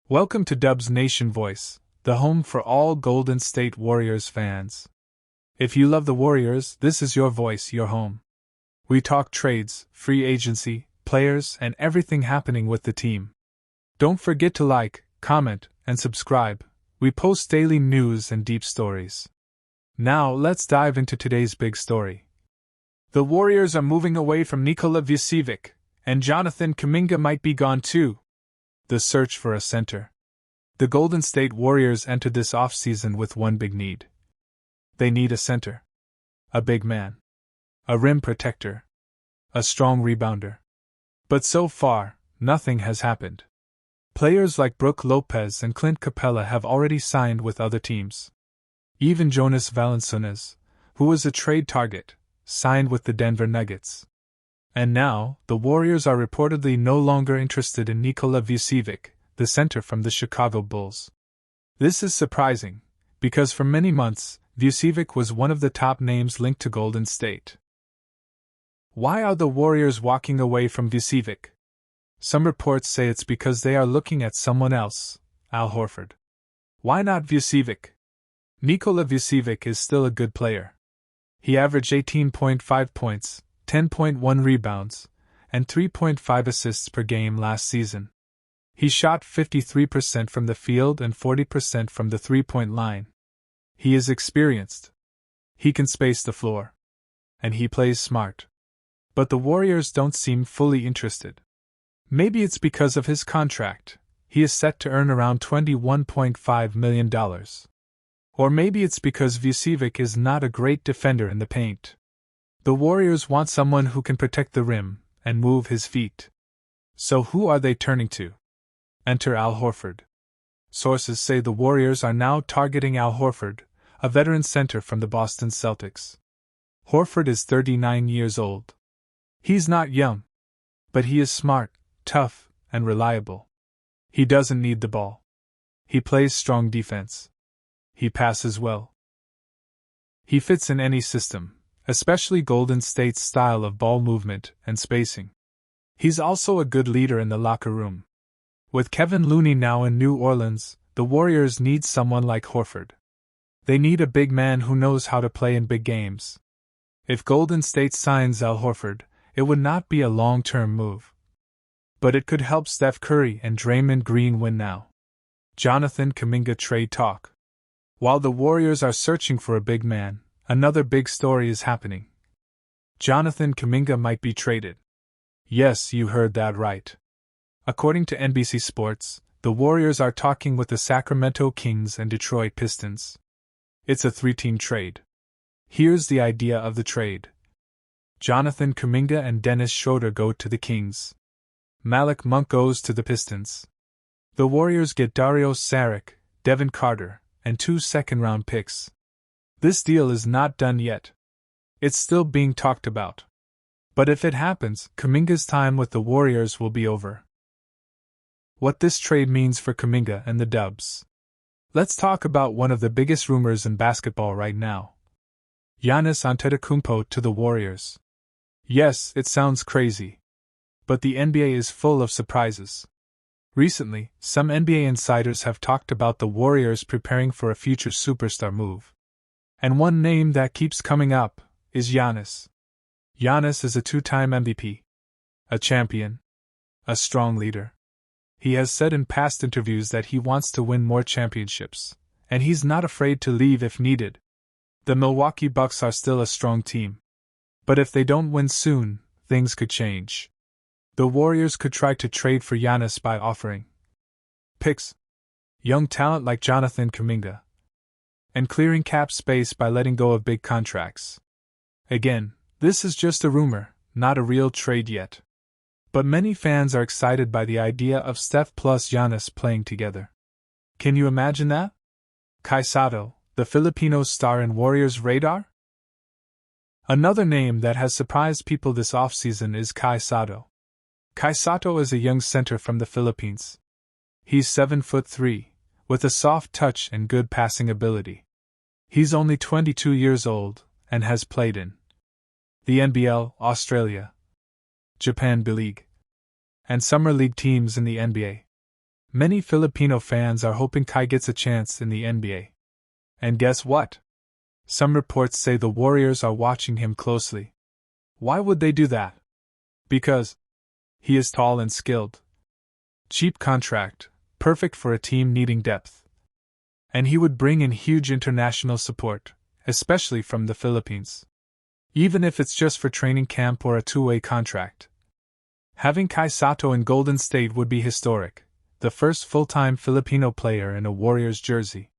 Welcome to Dub's Nation Voice, the home for all Golden State Warriors fans. If you love the Warriors, this is your voice, your home. We talk trades, free agency, players, and everything happening with the team. Don't forget to like, comment, and subscribe. We post daily news and deep stories. Now let's dive into today's big story. The Warriors are moving away from Nikola Vucevic, and Jonathan Kuminga might be gone too. The search for a center. The Golden State Warriors entered this offseason with one big need. They need a center. A big man. A rim protector. A strong rebounder. But so far, nothing has happened. Players like Brook Lopez and Clint Capella have already signed with other teams. Even Jonas Valanciunas, who was a trade target, signed with the Denver Nuggets. And now, the Warriors are reportedly no longer interested in Nikola Vucevic, the center from the Chicago Bulls. This is surprising, because for many months, Vucevic was one of the top names linked to Golden State. Why are the Warriors walking away from Vucevic? Some reports say it's because they are looking at someone else, Al Horford. Why not Vucevic? Nikola Vucevic is still a good player. He averaged 18.5 points, 10.1 rebounds, and 3.5 assists per game last season. He shot 53% from the field and 40% from the three-point line. He is experienced. He can space the floor. And he plays smart. But the Warriors don't seem fully interested. Maybe it's because of his contract. He is set to earn around $21.5 million. Or maybe it's because Vucevic is not a great defender in the paint. The Warriors want someone who can protect the rim and move his feet. So who are they turning to? Enter Al Horford. Sources say the Warriors are now targeting Al Horford, a veteran center from the Boston Celtics. Horford is 39 years old. He's not young, but he is smart, tough, and reliable. He doesn't need the ball. He plays strong defense. He passes well. He fits in any system, especially Golden State's style of ball movement and spacing. He's also a good leader in the locker room. With Kevin Looney now in New Orleans, the Warriors need someone like Horford. They need a big man who knows how to play in big games. If Golden State signs Al Horford, it would not be a long-term move. But it could help Steph Curry and Draymond Green win now. Jonathan Kuminga trade talk. While the Warriors are searching for a big man, another big story is happening. Jonathan Kuminga might be traded. Yes, you heard that right. According to NBC Sports, the Warriors are talking with the Sacramento Kings and Detroit Pistons. It's a three-team trade. Here's the idea of the trade. Jonathan Kuminga and Dennis Schroeder go to the Kings. Malik Monk goes to the Pistons. The Warriors get Dario Saric, Devin Carter, and 2 second-round picks. This deal is not done yet. It's still being talked about. But if it happens, Kuminga's time with the Warriors will be over. What this trade means for Kuminga and the Dubs. Let's talk about one of the biggest rumors in basketball right now. Giannis Antetokounmpo to the Warriors. Yes, it sounds crazy. But the NBA is full of surprises. Recently, some NBA insiders have talked about the Warriors preparing for a future superstar move. And one name that keeps coming up is Giannis. Giannis is a two-time MVP. A champion. A strong leader. He has said in past interviews that he wants to win more championships, and he's not afraid to leave if needed. The Milwaukee Bucks are still a strong team. But if they don't win soon, things could change. The Warriors could try to trade for Giannis by offering picks, young talent like Jonathan Kuminga, and clearing cap space by letting go of big contracts. Again, this is just a rumor, not a real trade yet. But many fans are excited by the idea of Steph plus Giannis playing together. Can you imagine that? Kai Sotto, the Filipino star in Warriors' radar? Another name that has surprised people this offseason is Kai Sotto. Kai Sotto is a young center from the Philippines. He's 7'3", with a soft touch and good passing ability. He's only 22 years old, and has played in the NBL, Australia, Japan B-League, and Summer League teams in the NBA. Many Filipino fans are hoping Kai gets a chance in the NBA. And guess what? Some reports say the Warriors are watching him closely. Why would they do that? Because he is tall and skilled. Cheap contract, perfect for a team needing depth. And he would bring in huge international support, especially from the Philippines. Even if it's just for training camp or a two-way contract. Having Kai Sotto in Golden State would be historic, the first full-time Filipino player in a Warriors jersey.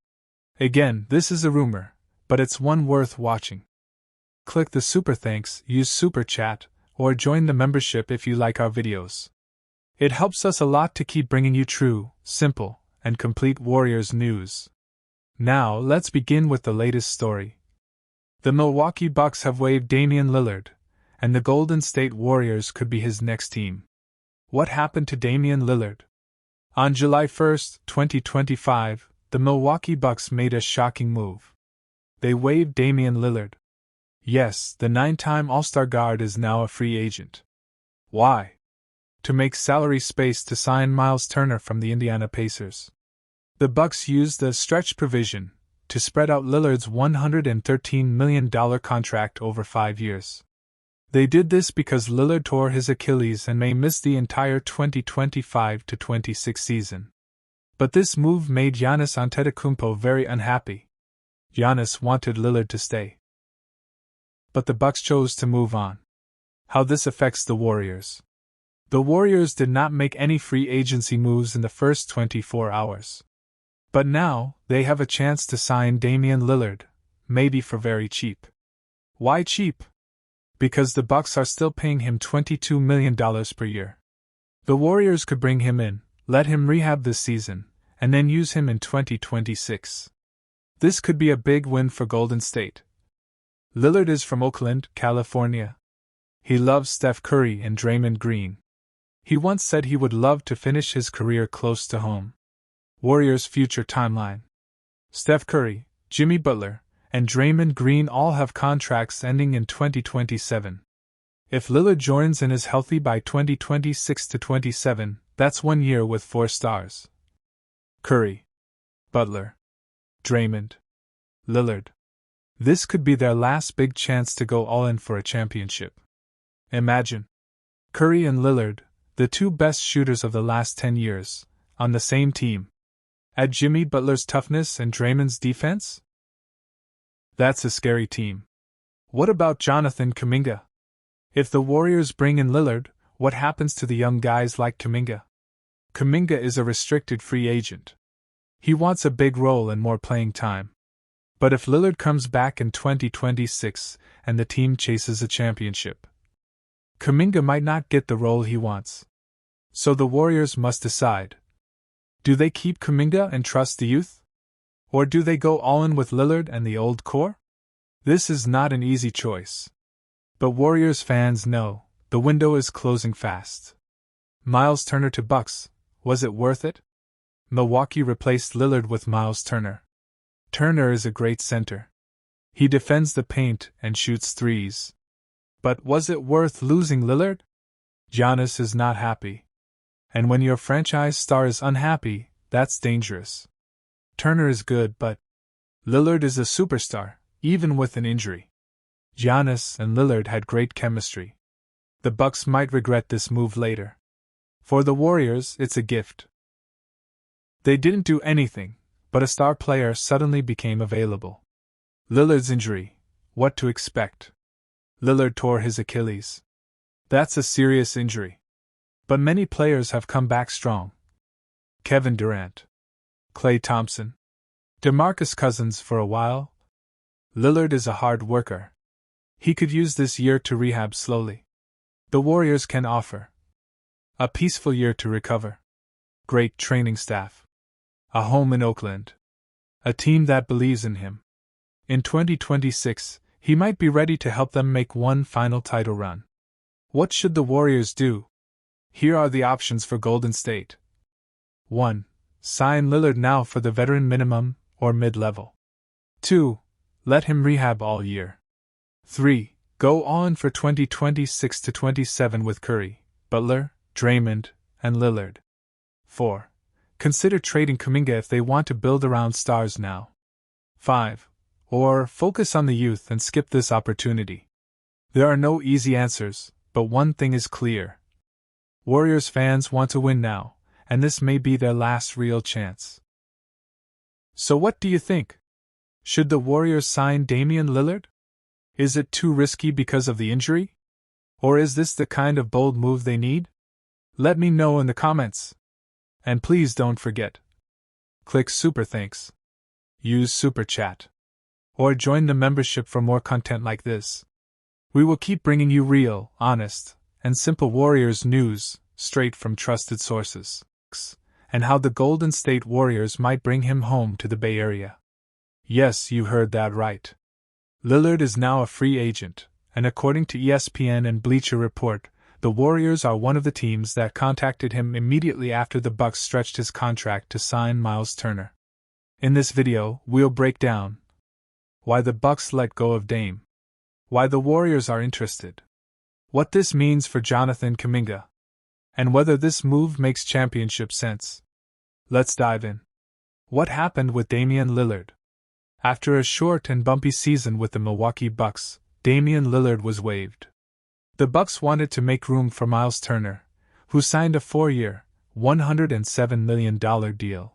Again, this is a rumor, but it's one worth watching. Click the super thanks, use super chat, or join the membership if you like our videos. It helps us a lot to keep bringing you true, simple, and complete Warriors news. Now, let's begin with the latest story. The Milwaukee Bucks have waived Damian Lillard, and the Golden State Warriors could be his next team. What happened to Damian Lillard? On July 1, 2025, the Milwaukee Bucks made a shocking move. They waived Damian Lillard. Yes, the 9-time All-Star guard is now a free agent. Why? To make salary space to sign Miles Turner from the Indiana Pacers. The Bucks used the stretch provision to spread out Lillard's $113 million contract over 5 years. They did this because Lillard tore his Achilles and may miss the entire 2025-26 season. But this move made Giannis Antetokounmpo very unhappy. Giannis wanted Lillard to stay. But the Bucks chose to move on. How this affects the Warriors. The Warriors did not make any free agency moves in the first 24 hours. But now, they have a chance to sign Damian Lillard, maybe for very cheap. Why cheap? Because the Bucks are still paying him $22 million per year. The Warriors could bring him in, let him rehab this season, and then use him in 2026. This could be a big win for Golden State. Lillard is from Oakland, California. He loves Steph Curry and Draymond Green. He once said he would love to finish his career close to home. Warriors' future timeline. Steph Curry, Jimmy Butler, and Draymond Green all have contracts ending in 2027. If Lillard joins and is healthy by 2026-27, that's 1 year with 4 stars. Curry, Butler, Draymond, Lillard. This could be their last big chance to go all in for a championship. Imagine Curry and Lillard, the two best shooters of the last 10 years, on the same team. Add Jimmy Butler's toughness and Draymond's defense? That's a scary team. What about Jonathan Kuminga? If the Warriors bring in Lillard, what happens to the young guys like Kuminga? Kuminga is a restricted free agent. He wants a big role and more playing time. But if Lillard comes back in 2026 and the team chases a championship, Kuminga might not get the role he wants. So the Warriors must decide. Do they keep Kuminga and trust the youth? Or do they go all in with Lillard and the old core? This is not an easy choice. But Warriors fans know, the window is closing fast. Miles Turner to Bucks, was it worth it? Milwaukee replaced Lillard with Miles Turner. Turner is a great center. He defends the paint and shoots threes. But was it worth losing Lillard? Giannis is not happy. And when your franchise star is unhappy, that's dangerous. Turner is good, but Lillard is a superstar, even with an injury. Giannis and Lillard had great chemistry. The Bucks might regret this move later. For the Warriors, it's a gift. They didn't do anything, but a star player suddenly became available. Lillard's injury, what to expect? Lillard tore his Achilles. That's a serious injury. But many players have come back strong. Kevin Durant, Klay Thompson, DeMarcus Cousins for a while. Lillard is a hard worker. He could use this year to rehab slowly. The Warriors can offer a peaceful year to recover, great training staff, a home in Oakland, a team that believes in him. In 2026, he might be ready to help them make one final title run. What should the Warriors do? Here are the options for Golden State. 1. Sign Lillard now for the veteran minimum or mid-level. 2. Let him rehab all year. 3. Go all in for 2026-27 with Curry, Butler, Draymond, and Lillard. 4. Consider trading Kuminga if they want to build around stars now. 5. Or focus on the youth and skip this opportunity. There are no easy answers, but one thing is clear. Warriors fans want to win now, and this may be their last real chance. So what do you think? Should the Warriors sign Damian Lillard? Is it too risky because of the injury? Or is this the kind of bold move they need? Let me know in the comments. And please don't forget. Click Super Thanks. Use Super Chat. Or join the membership for more content like this. We will keep bringing you real, honest, and simple Warriors news, straight from trusted sources. And how the Golden State Warriors might bring him home to the Bay Area. Yes, you heard that right. Lillard is now a free agent, and according to ESPN and Bleacher Report, the Warriors are one of the teams that contacted him immediately after the Bucks stretched his contract to sign Miles Turner. In this video, we'll break down why the Bucks let go of Dame, why the Warriors are interested, what this means for Jonathan Kuminga, and whether this move makes championship sense. Let's dive in. What happened with Damian Lillard? After a short and bumpy season with the Milwaukee Bucks, Damian Lillard was waived. The Bucks wanted to make room for Miles Turner, who signed a 4-year, $107 million deal.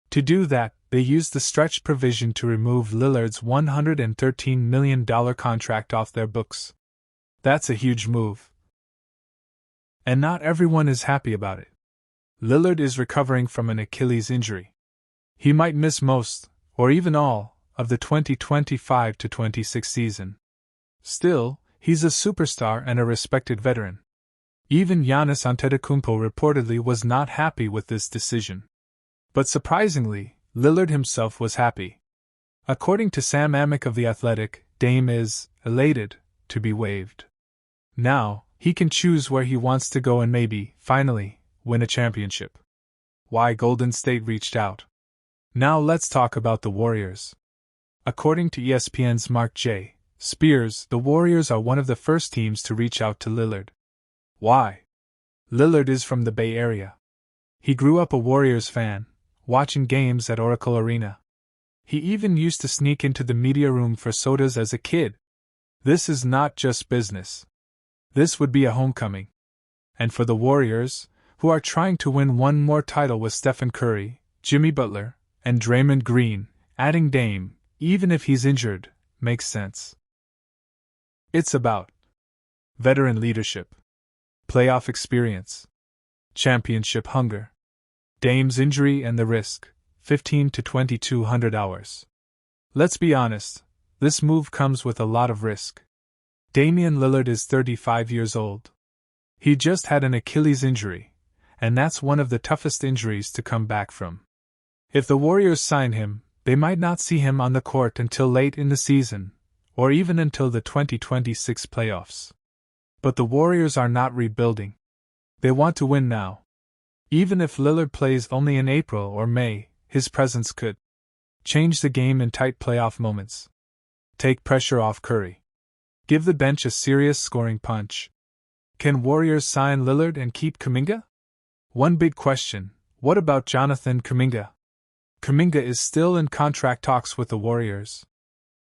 To do that, they used the stretch provision to remove Lillard's $113 million contract off their books. That's a huge move. And not everyone is happy about it. Lillard is recovering from an Achilles injury. He might miss most, or even all, of the 2025-26 season. Still, he's a superstar and a respected veteran. Even Giannis Antetokounmpo reportedly was not happy with this decision. But surprisingly, Lillard himself was happy. According to Sam Amick of The Athletic, Dame is elated to be waived. Now, he can choose where he wants to go and maybe, finally, win a championship. Why Golden State reached out. Now let's talk about the Warriors. According to ESPN's Mark J. Spears, the Warriors are one of the first teams to reach out to Lillard. Why? Lillard is from the Bay Area. He grew up a Warriors fan, watching games at Oracle Arena. He even used to sneak into the media room for sodas as a kid. This is not just business. This would be a homecoming. And for the Warriors, who are trying to win one more title with Stephen Curry, Jimmy Butler, and Draymond Green, adding Dame, even if he's injured, makes sense. It's about veteran leadership, playoff experience, championship hunger, Dame's injury and the risk, 15 to 2,200 hours. Let's be honest, this move comes with a lot of risk. Damian Lillard is 35 years old. He just had an Achilles injury, and that's one of the toughest injuries to come back from. If the Warriors sign him, they might not see him on the court until late in the season, or even until the 2026 playoffs. But the Warriors are not rebuilding. They want to win now. Even if Lillard plays only in April or May, his presence could change the game in tight playoff moments. Take pressure off Curry. Give the bench a serious scoring punch. Can Warriors sign Lillard and keep Kuminga? One big question, what about Jonathan Kuminga? Kuminga is still in contract talks with the Warriors.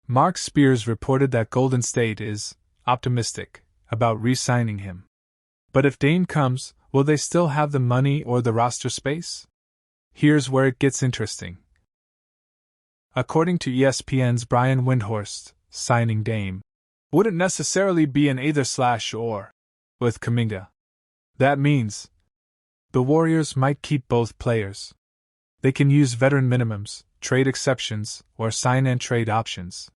Mark Spears reported that Golden State is optimistic about re-signing him. But if Dame comes, will they still have the money or the roster space? Here's where it gets interesting. According to ESPN's Brian Windhorst, signing Dame wouldn't necessarily be an either/or with Kuminga. That means the Warriors might keep both players. They can use veteran minimums, trade exceptions, or sign-and-trade options.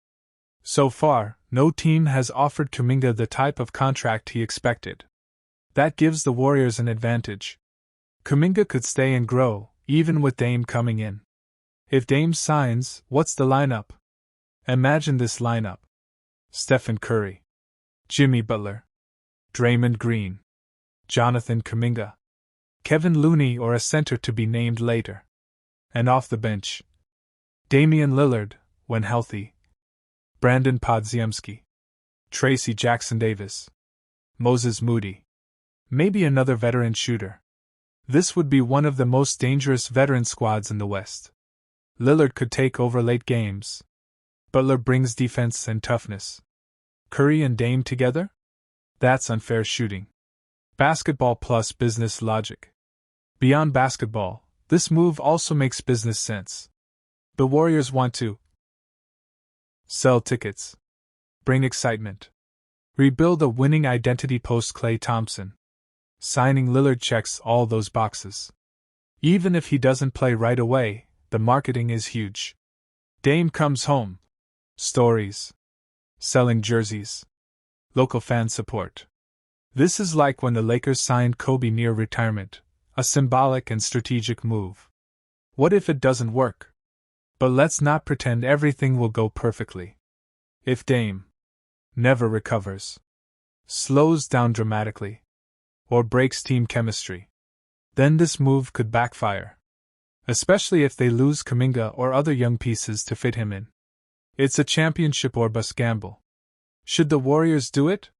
So far, no team has offered Kuminga the type of contract he expected. That gives the Warriors an advantage. Kuminga could stay and grow, even with Dame coming in. If Dame signs, what's the lineup? Imagine this lineup. Stephen Curry, Jimmy Butler, Draymond Green, Jonathan Kuminga, Kevin Looney or a center to be named later. And off the bench, Damian Lillard, when healthy, Brandon Podziemski, Tracy Jackson-Davis, Moses Moody, maybe another veteran shooter. This would be one of the most dangerous veteran squads in the West. Lillard could take over late games. Butler brings defense and toughness. Curry and Dame together? That's unfair shooting. Basketball plus business logic. Beyond basketball, this move also makes business sense. The Warriors want to sell tickets, bring excitement, rebuild a winning identity post-Klay Thompson. Signing Lillard checks all those boxes. Even if he doesn't play right away, the marketing is huge. Dame comes home. Stories. Selling jerseys. Local fan support. This is like when the Lakers signed Kobe near retirement, a symbolic and strategic move. What if it doesn't work? But let's not pretend everything will go perfectly. If Dame never recovers, slows down dramatically, or breaks team chemistry, then this move could backfire. Especially if they lose Kuminga or other young pieces to fit him in. It's a championship or bust gamble. Should the Warriors do it?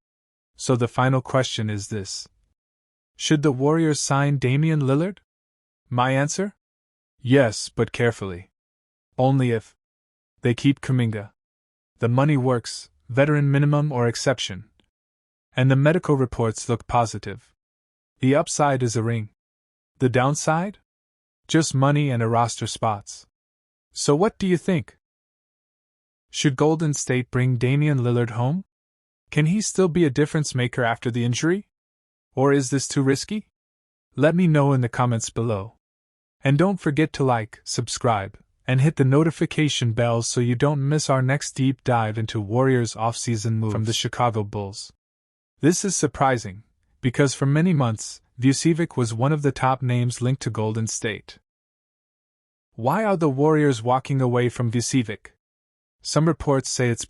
So the final question is this. Should the Warriors sign Damian Lillard? My answer? Yes, but carefully. Only if they keep Kuminga. The money works, veteran minimum or exception. And the medical reports look positive. The upside is a ring. The downside? Just money and a roster spots. So what do you think? Should Golden State bring Damian Lillard home? Can he still be a difference maker after the injury? Or is this too risky? Let me know in the comments below. And don't forget to like, subscribe, and hit the notification bell so you don't miss our next deep dive into Warriors offseason moves from the Chicago Bulls. This is surprising, because for many months, Vucevic was one of the top names linked to Golden State. Why are the Warriors walking away from Vucevic? Some reports say it's